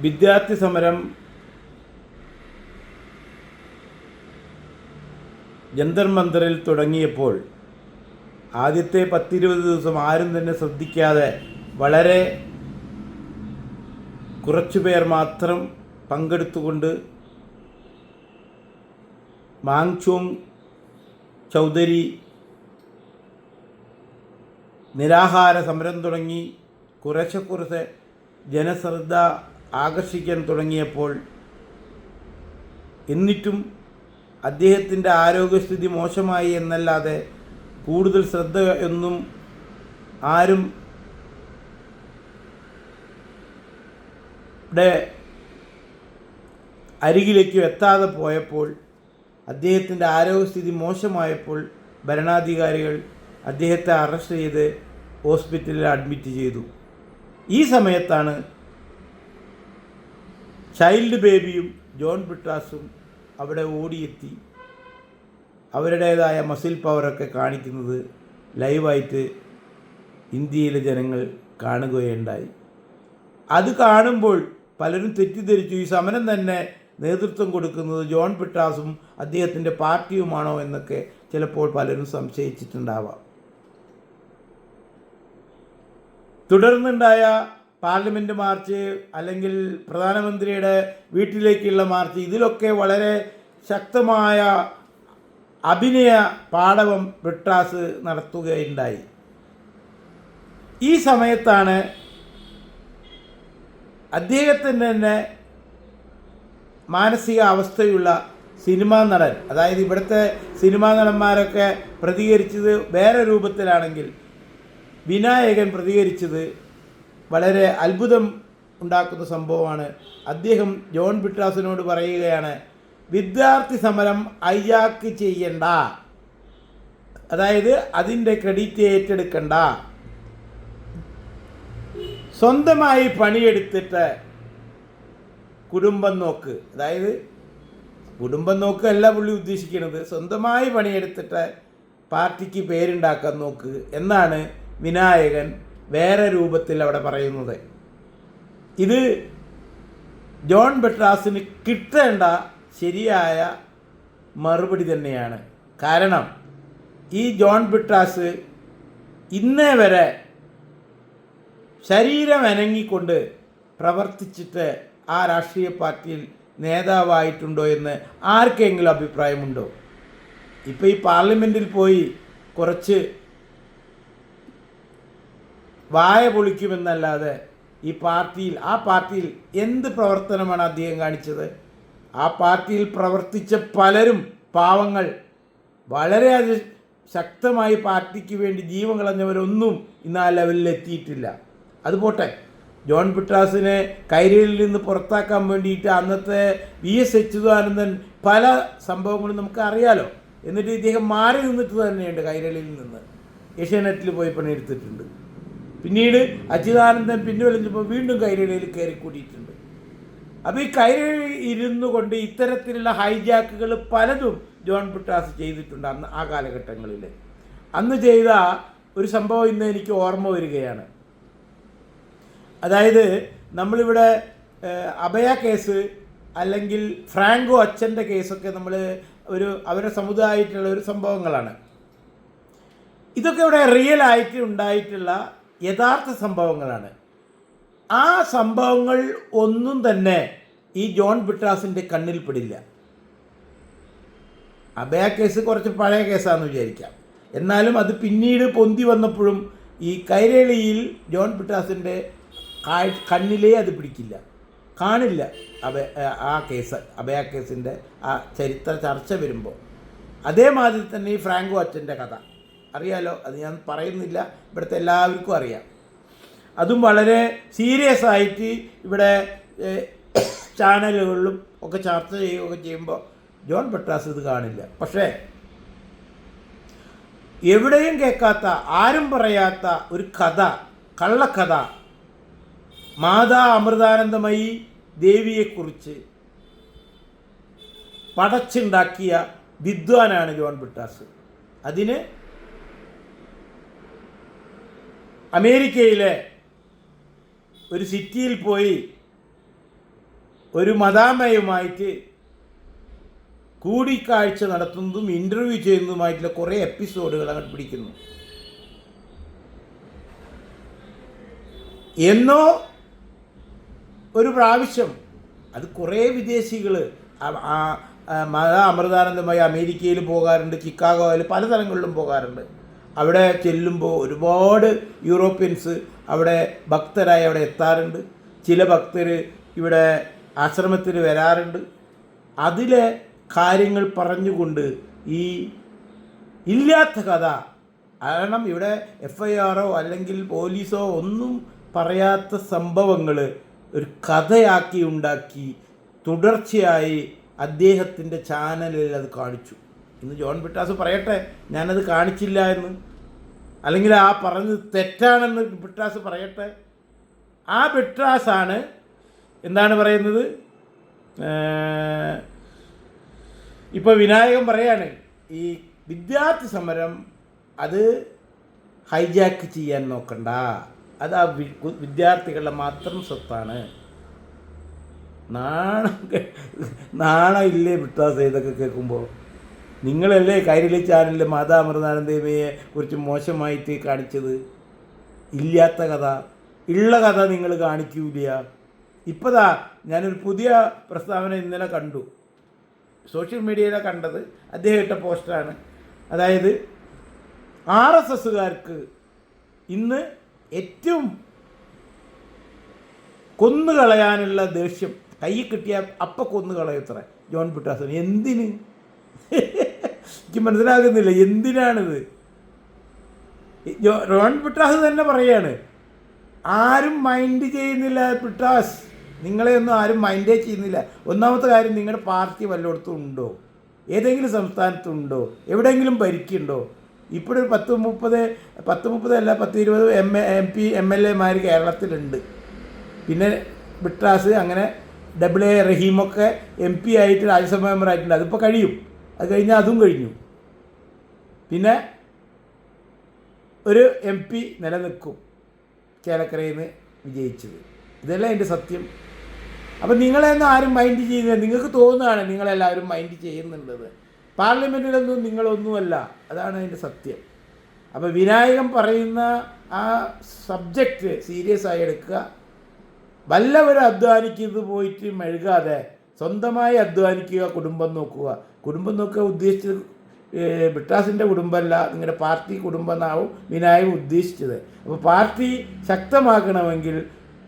വിദ്യാർത്ഥി സമരം ജന്തർ മന്ദറിൽ തുടങ്ങിയപ്പോൾ ആദ്യത്തെ 10-20 ദിവസം ആരും തന്നെ ശ്രദ്ധിക്കാതെ വളരെ കുറച്ചുപേർ മാത്രം പങ്കെടുത്തുകൊണ്ട് മാങ്ചോങ് ചൗധരി നിരാഹാര സമരം തുടങ്ങി കുറേശ്ശെ ജനശ്രദ്ധ ആകർഷിക്കാൻ തുടങ്ങിയപ്പോൾ എന്നിട്ടും അദ്ദേഹത്തിൻ്റെ ആരോഗ്യസ്ഥിതി മോശമായി എന്നല്ലാതെ കൂടുതൽ ശ്രദ്ധ ഒന്നും ആരും അരികിലേക്ക് എത്താതെ പോയപ്പോൾ, അദ്ദേഹത്തിൻ്റെ ആരോഗ്യസ്ഥിതി മോശമായപ്പോൾ ഭരണാധികാരികൾ അദ്ദേഹത്തെ അറസ്റ്റ് ചെയ്ത് ഹോസ്പിറ്റലിൽ അഡ്മിറ്റ് ചെയ്തു. ഈ സമയത്താണ് ചൈൽഡ് ബേബിയും ജോൺ ബ്രിട്ടാസും അവിടെ ഓടിയെത്തി അവരുടേതായ മസിൽ പവറൊക്കെ കാണിക്കുന്നത് ലൈവായിട്ട് ഇന്ത്യയിലെ ജനങ്ങൾ കാണുകയുണ്ടായി. അത് കാണുമ്പോൾ പലരും തെറ്റിദ്ധരിച്ചു ഈ സമരം തന്നെ നേതൃത്വം കൊടുക്കുന്നത് ജോൺ ബ്രിട്ടാസും അദ്ദേഹത്തിൻ്റെ പാർട്ടിയുമാണോ എന്നൊക്കെ ചിലപ്പോൾ പലരും സംശയിച്ചിട്ടുണ്ടാവാം. തുടർന്നുണ്ടായ പാർലമെൻറ്റ് മാർച്ച് അല്ലെങ്കിൽ പ്രധാനമന്ത്രിയുടെ വീട്ടിലേക്കുള്ള മാർച്ച്, ഇതിലൊക്കെ വളരെ ശക്തമായ അഭിനയ പാടവം ബ്രിട്ടാസ് നടത്തുകയുണ്ടായി. ഈ സമയത്താണ് അദ്ദേഹത്തിൻ്റെ തന്നെ മാനസിക അവസ്ഥയുള്ള സിനിമാ നടൻ, അതായത് ഇവിടുത്തെ സിനിമാ നടന്മാരൊക്കെ പ്രതികരിച്ചത് വേറെ രൂപത്തിലാണെങ്കിൽ വിനായകൻ പ്രതികരിച്ചത് വളരെ അത്ഭുതം ഉണ്ടാക്കുന്ന സംഭവമാണ്. അദ്ദേഹം ജോൺ ബ്രിട്ടാസിനോട് പറയുകയാണ്, വിദ്യാർത്ഥി സമരം ഹൈജാക്ക് ചെയ്യണ്ട, അതായത് അതിൻ്റെ ക്രെഡിറ്റ് ഏറ്റെടുക്കണ്ട, സ്വന്തമായി പണിയെടുത്തിട്ട് കുടുംബം നോക്ക്. അതായത് കുടുംബം നോക്കല്ല പുള്ളി ഉദ്ദേശിക്കുന്നത്, സ്വന്തമായി പണിയെടുത്തിട്ട് പാർട്ടിക്ക് പേരുണ്ടാക്കാൻ നോക്ക് എന്നാണ് വിനായകൻ വേറെ രൂപത്തിൽ അവിടെ പറയുന്നത്. ഇത് ജോൺ ബ്രിട്ടാസിന് കിട്ടേണ്ട ശരിയായ മറുപടി തന്നെയാണ്. കാരണം ഈ ജോൺ ബ്രിട്ടാസ് ഇന്നേ വരെ ശരീരം അനങ്ങിക്കൊണ്ട് പ്രവർത്തിച്ചിട്ട് ആ രാഷ്ട്രീയ പാർട്ടിയിൽ നേതാവായിട്ടുണ്ടോ എന്ന് ആർക്കെങ്കിലും അഭിപ്രായമുണ്ടോ? ഇപ്പോൾ ഈ പാർലമെൻറ്റിൽ പോയി കുറച്ച് വായ പൊളിക്കുമെന്നല്ലാതെ ആ പാർട്ടിയിൽ എന്ത് പ്രവർത്തനമാണ് അദ്ദേഹം കാണിച്ചത്? ആ പാർട്ടിയിൽ പ്രവർത്തിച്ച പലരും പാവങ്ങൾ, വളരെ ശക്തമായി പാർട്ടിക്ക് വേണ്ടി ജീവൻ കളഞ്ഞവരൊന്നും ഇന്ന് ആ ലെവലിൽ എത്തിയിട്ടില്ല. അതുപോട്ടെ, ജോൺ ബ്രിട്ടാസിനെ കൈരളിയിൽ നിന്ന് പുറത്താക്കാൻ വേണ്ടിയിട്ട് അന്നത്തെ VS അച്യുതാനന്ദൻ പല സംഭവങ്ങളും നമുക്ക് അറിയാലോ. എന്നിട്ട് ഇദ്ദേഹം മാറി നിന്നിട്ട് തന്നെയുണ്ട്, കൈരളിയിൽ നിന്ന് ഏഷ്യാനെറ്റിൽ പോയി പണിയെടുത്തിട്ടുണ്ട്. പിന്നീട് അച്യുതാനന്ദൻ പിൻവലിഞ്ഞപ്പോൾ വീണ്ടും കൈരളിയിൽ കയറിക്കൂടിയിട്ടുണ്ട്. അപ്പോൾ ഈ കൈരളി ഇരുന്നു കൊണ്ട് ഇത്തരത്തിലുള്ള ഹൈജാക്കുകൾ പലതും ജോൺ ബ്രിട്ടാസ് ചെയ്തിട്ടുണ്ട് ആ കാലഘട്ടങ്ങളിൽ. അന്ന് ചെയ്ത ഒരു സംഭവം ഇന്ന് എനിക്ക് ഓർമ്മ വരികയാണ്. അതായത് നമ്മളിവിടെ അഭയ കേസ് അല്ലെങ്കിൽ ഫ്രാങ്കോ അച്ഛൻ്റെ കേസൊക്കെ നമ്മൾ അവരുടെ സമുദായമായിട്ടുള്ള ഒരു സംഭവങ്ങളാണ്. ഇതൊക്കെ ഇവിടെ റിയൽ ആയിട്ട് ഉണ്ടായിട്ടുള്ള യഥാർത്ഥ സംഭവങ്ങളാണ്. ആ സംഭവങ്ങൾ ഒന്നും തന്നെ ഈ ജോൺ ബ്രിട്ടാസിൻ്റെ കണ്ണിൽ പെടില്ല. അഭയ കേസ് കുറച്ച് പഴയ കേസാണെന്ന് വിചാരിക്കാം. എന്നാലും അത് പിന്നീട് പൊന്തി വന്നപ്പോഴും ഈ കൈരളിയിൽ ജോൺ ബ്രിട്ടാസിൻ്റെ കണ്ണിലേ അത് പിടിക്കില്ല, കാണില്ല. ആ കേസ്, അഭയ കേസിൻ്റെ ആ ചരിത്ര ചർച്ച വരുമ്പോൾ അതേമാതിരി തന്നെ ഈ ഫ്രാങ്കോ അച്ഛൻ്റെ കഥ അറിയാലോ, അത് ഞാൻ പറയുന്നില്ല, ഇവിടുത്തെ എല്ലാവർക്കും അറിയാം. അതും വളരെ സീരിയസ് ആയിട്ട് ഇവിടെ ചാനലുകളിലും ഒക്കെ ചർച്ച ചെയ്യുകയൊക്കെ ചെയ്യുമ്പോൾ ജോൺ ബ്രിട്ടാസ് ഇത് കാണില്ല. പക്ഷേ എവിടെയും കേൾക്കാത്ത, ആരും പറയാത്ത ഒരു കഥ, കള്ളക്കഥ, മാതാ അമൃതാനന്ദമയി ദേവിയെക്കുറിച്ച് പടച്ചുണ്ടാക്കിയ വിദ്വാനാണ് ജോൺ ബ്രിട്ടാസ്. അതിന് അമേരിക്കയിലെ ഒരു സിറ്റിയിൽ പോയി ഒരു മദാമയുമായിട്ട് കൂടിക്കാഴ്ച നടത്തുന്നതും ഇൻ്റർവ്യൂ ചെയ്യുന്നതുമായിട്ടുള്ള കുറേ എപ്പിസോഡുകൾ അങ്ങോട്ട് പിടിക്കുന്നു. എന്നോ ഒരു പ്രാവശ്യം അത് കുറേ വിദേശികൾ അമൃതാനന്ദമായി അമേരിക്കയിൽ പോകാറുണ്ട്, ചിക്കാഗോയിൽ പല സ്ഥലങ്ങളിലും പോകാറുണ്ട്. അവിടെ ചെല്ലുമ്പോൾ ഒരുപാട് യൂറോപ്യൻസ് അവിടെ ഭക്തരായി അവിടെ എത്താറുണ്ട്. ചില ഭക്തർ ഇവിടെ ആശ്രമത്തിൽ വരാറുണ്ട്. അതിലെ കാര്യങ്ങൾ പറഞ്ഞുകൊണ്ട് ഈ ഇല്ലാത്ത കഥ, കാരണം ഇവിടെ FIR അല്ലെങ്കിൽ പോലീസോ ഒന്നും പറയാത്ത സംഭവങ്ങൾ ഒരു കഥയാക്കി ഉണ്ടാക്കി തുടർച്ചയായി അദ്ദേഹത്തിൻ്റെ ചാനലിൽ അത് കാണിച്ചു. ഇന്ന് ജോൺ ബ്രിട്ടാസ് പറയട്ടെ ഞാനത് കാണിച്ചില്ല എന്ന്, അല്ലെങ്കിൽ ആ പറഞ്ഞത് തെറ്റാണെന്ന് ബ്രിട്ടാസ് പറയട്ടെ. ആ ബ്രിട്ടാസാണ് എന്താണ് പറയുന്നത്, ഇപ്പോൾ വിനായകൻ പറയാണ് ഈ വിദ്യാർത്ഥി സമരം അത് ഹൈജാക്ക് ചെയ്യാൻ നോക്കണ്ട, അത് ആ വിദ്യാർത്ഥികളുടെ മാത്രം സ്വത്താണ്. നാണമില്ലേ ബ്രിട്ടാസ് ഇതൊക്കെ കേൾക്കുമ്പോൾ? നിങ്ങളല്ലേ കൈരളി ചാനലിൽ മാതാ അമൃതാനന്ദമയെ കുറിച്ച് മോശമായിട്ട് കാണിച്ചത്? ഇല്ലാത്ത കഥ, ഉള്ള കഥ നിങ്ങൾ കാണിക്കൂല. ഇപ്പതാ ഞാനൊരു പുതിയ പ്രസ്താവന ഇന്നലെ കണ്ടു, സോഷ്യൽ മീഡിയയിലാണ് കണ്ടത്. അദ്ദേഹം ഇട്ട പോസ്റ്ററാണ്. അതായത് RSSകാർക്ക് ഇന്ന് ഏറ്റവും കൊന്നുകളയാനുള്ള ദേഷ്യം കയ്യിൽ കിട്ടിയാൽ അപ്പം കൊന്നുകളയത്ര ജോൺ ബ്രിട്ടാസിന്. എന്തിന്? എനിക്ക് മനസ്സിലാകുന്നില്ല എന്തിനാണിത്. ജോൺ ബ്രിട്ടാസ് തന്നെ പറയാണ് ആരും മൈൻഡ് ചെയ്യുന്നില്ല ബ്രിട്ടാസ്, നിങ്ങളെയൊന്നും ആരും മൈൻഡേ ചെയ്യുന്നില്ല. ഒന്നാമത്തെ കാര്യം, നിങ്ങളുടെ പാർട്ടി വല്ലയിടത്തും ഉണ്ടോ? ഏതെങ്കിലും സംസ്ഥാനത്തുണ്ടോ? എവിടെയെങ്കിലും ഭരിക്കുന്നുണ്ടോ? ഇപ്പോഴൊരു 10-30 അല്ല 10-20 MP MLA കേരളത്തിലുണ്ട്. പിന്നെ ബ്രിട്ടാസ് അങ്ങനെ AA റഹീമൊക്കെ MP ആയിട്ട് രാജ്യസഭ മെമ്പറായിട്ടുണ്ട്. അതിപ്പോൾ കഴിയും, അത് കഴിഞ്ഞാൽ അതും കഴിഞ്ഞു. പിന്നെ ഒരു MP നിലനിൽക്കും, ചേലക്കരയിൽ നിന്ന് വിജയിച്ചത്. ഇതല്ലേ എൻ്റെ സത്യം. അപ്പം നിങ്ങളെയൊന്നും ആരും മൈൻഡ് ചെയ്യുന്നില്ല. നിങ്ങൾക്ക് തോന്നുകയാണ് നിങ്ങളെല്ലാവരും മൈൻഡ് ചെയ്യുന്നുള്ളത്. പാർലമെൻറ്റിലൊന്നും നിങ്ങളൊന്നുമല്ല, അതാണ് അതിൻ്റെ സത്യം. അപ്പോൾ വിനായകൻ പറയുന്ന ആ സബ്ജക്റ്റ് സീരിയസ് ആയി എടുക്കുക. വല്ലവരും അധ്വാനിക്കുന്നത് പോയിട്ട് മെഴുകാതെ സ്വന്തമായി അധ്വാനിക്കുക, കുടുംബം നോക്കുക. കുടുംബം നോക്കുക ഉദ്ദേശിച്ചത് ബ്രിട്ടാസിൻ്റെ കുടുംബമല്ല, നിങ്ങളുടെ പാർട്ടി കുടുംബം എന്നാവും വിനായകൻ ഉദ്ദേശിച്ചത്. അപ്പോൾ പാർട്ടി ശക്തമാക്കണമെങ്കിൽ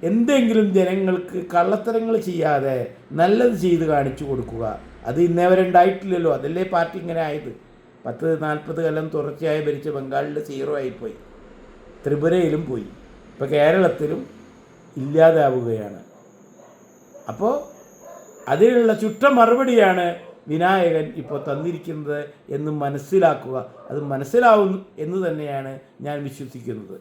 എന്തെങ്കിലും ജനങ്ങൾക്ക് കള്ളത്തരങ്ങൾ ചെയ്യാതെ നല്ലത് ചെയ്ത് കാണിച്ചു കൊടുക്കുക. അത് ഇന്നേവരെ ഉണ്ടായിട്ടില്ലല്ലോ, അതല്ലേ പാർട്ടി ഇങ്ങനെ ആയത്. 40 കൊല്ലം തുടർച്ചയായി ഭരിച്ച ബംഗാളിൽ 0 ആയിപ്പോയി, ത്രിപുരയിലും പോയി, ഇപ്പോൾ കേരളത്തിലും ഇല്ലാതാവുകയാണ്. അപ്പോൾ അതിനുള്ള ചുട്ട മറുപടിയാണ് വിനായകൻ ഇപ്പോൾ തന്നിരിക്കുന്നത് എന്ന് മനസ്സിലാക്കുക. അത് മനസ്സിലാവും എന്ന് തന്നെയാണ് ഞാൻ വിശ്വസിക്കുന്നത്.